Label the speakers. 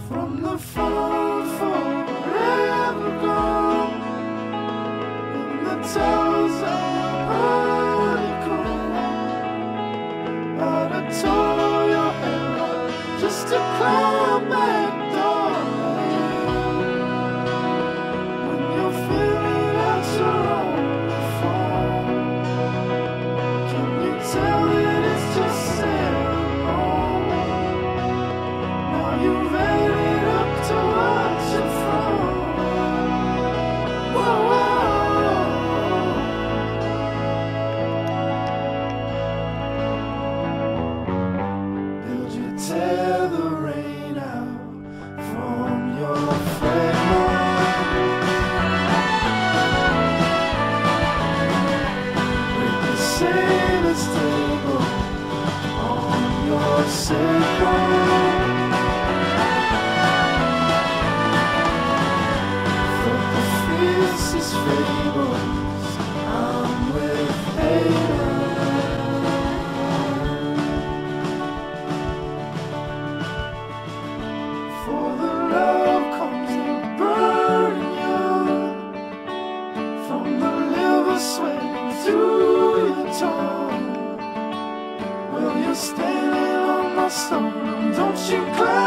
Speaker 1: from the phone forever gone, and the towers are honeycomb. But I tore your hair up just to climb back down. When you're feeling at your own fall, can you tell that it's just sailing on? Now you've added up to watch it from. Whoa, whoa. Did you tear the rain out from your fragment? With the sailor's table on your sailboat. For the fiercest fables I'm with Ada. For the love comes and burn you from the liver sweating through your tongue. Well, you're standing on my stone, don't you cry.